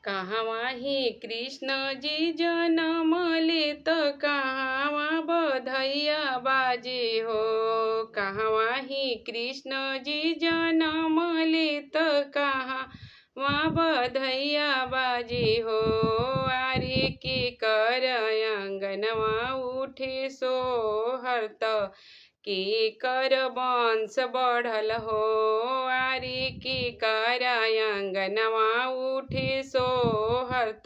कहवा ही कृष्ण जी जनम लेत कहवा बधैया बाजे हो। कहवा ही कृष्ण जी जनम लेत कहवा बधैया बाजे हो। आरे के कर अंगनवा उठे सोहरत के कर वंश बढ़ल हो। आरे के कर अंगनवा उठे सोहरत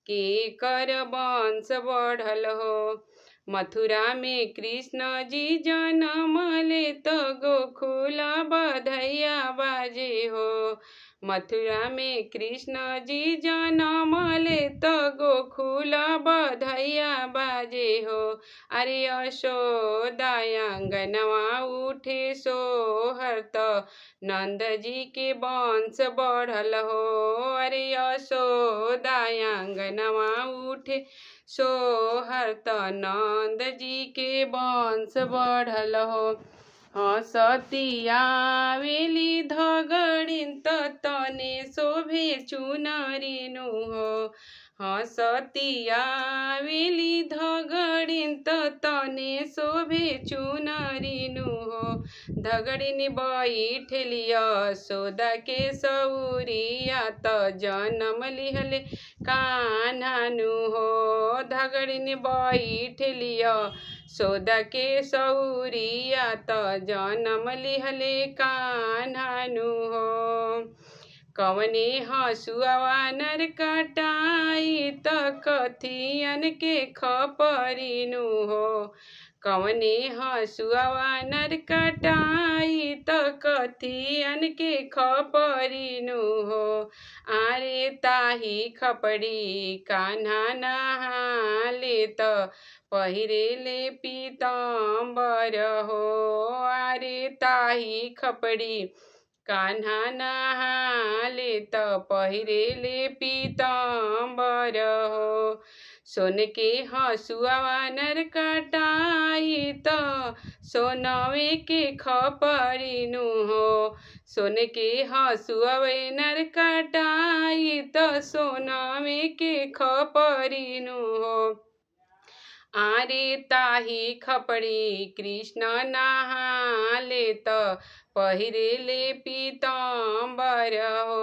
के कर वंश बढ़ल हो। मथुरा में कृष्ण जी जनम लेत गोकुल बधैया बाजे हो। मथुरा में कृष्ण जी जनम लेत गोकुल बधैया बाजे हो। अरे यशोदा आंगनवा उठे सोहरत नंद जी के वंश बढ़ल हो। अरे यशोदा आंगनवा उठे सोहरत नंद जी के वंश बढ़ल हो। हंसती आवेली धगड़िन तने शोभे चुनरिनु हो। हंसती आवेली धगड़िन तने शोभे चुनरिनु हो। धगड़िन बैठली यशोदा के सौरिया त जनम लिहले कान्हानु हो। धगड़िन बैठली यशोदा के सौरिया त जनम लिहले कान्हानु हो। कवने हसुआ नर कटाई त कथियन के खपरिनु हो। कवने हसुआ नर कटाई त कथियन के खपरिनु हो। आरे ताही खपड़ी कान्हा नहाले त पहिरेले पीताम्बर हो। आरे ताही खपड़ी कान्हा नहाले त पहिरेले पीताम्बर हो। सोन के हसुआ नर कटाई त सोनवे के खपरिनु हो। सोन के हसुआ नर कटाई त सोनवे के खपरिनु हो। आरे ताही खपड़ी कृष्ण नहाले त पहिरेले पीताम्बर हो।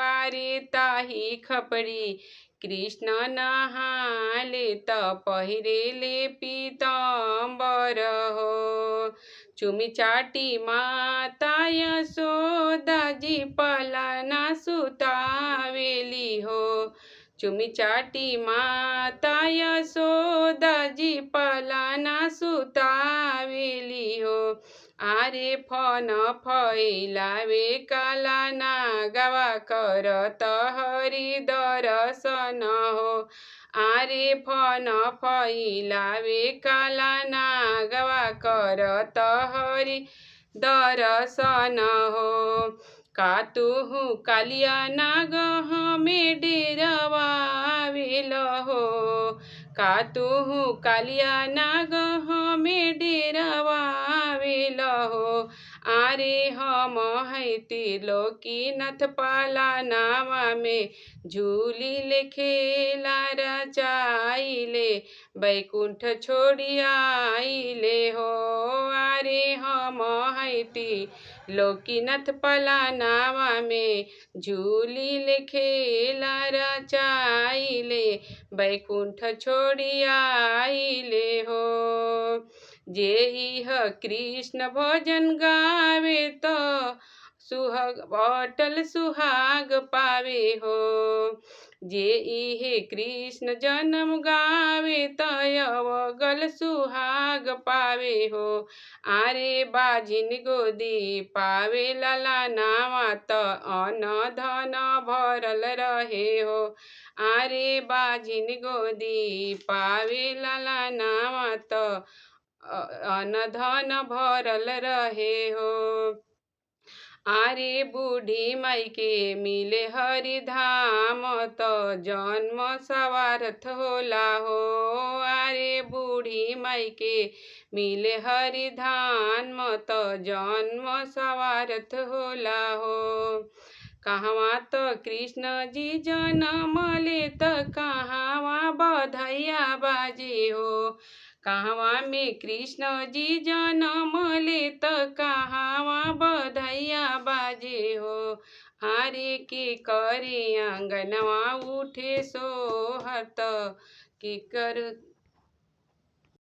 आरे ताही खपड़ी कृष्ण नहाले त पहिरेले पीताम्बर हो। चुमी चाटी माता यशोदा जी पलना सुतावेली हो। चुमी चाटी माता यशोदा जी पलना सुतावेली हो। आरे फन फैलावे काला नागवा करत हरि दर्शन हो। आरे फन फैलावे काला नागवा करत हरि दर्शन हो। कातुहु कालिया नाग हमें डेरवावेल हो। कातुहु कालिया नाग हमें डेरवावेल हो। आरे हम हैती लोकीनाथ पाला नावा में झूली ले खेला रचाइले बैकुंठ छोड़ी आइले हो। आरे हम हैती लोकीनाथ पाला नावा में झूली ले खेला रचाइले बैकुंठ छोड़ी आइले हो। जे इह कृष्ण भजन गावे त सुहाग अटल सुहाग पावे हो। जे इहे कृष्ण जन्म गावे त अवगल सुहाग पावे हो। आरे बाजिन गोदी पावे लाला नावा त अन्न धन भरल रहे हो। आरे बाजिन गोदी पावे लाला नावा त अन्न धन भरल रहे हो। आरे बूढ़ी माई के मिले हरि धाम त जन्म सवारथ होला हो। आरे बूढ़ी माई के मिले हरि धाम त जन्म सवारथ होला हो। कहवा त कृष्ण जी जनमले त कहवा बधैया बाजे हो। कहवा में कृष्ण जी जनमले त कहवा बधैया बाजे हो। आरे के करे आंगनवा उठे सोहत के कर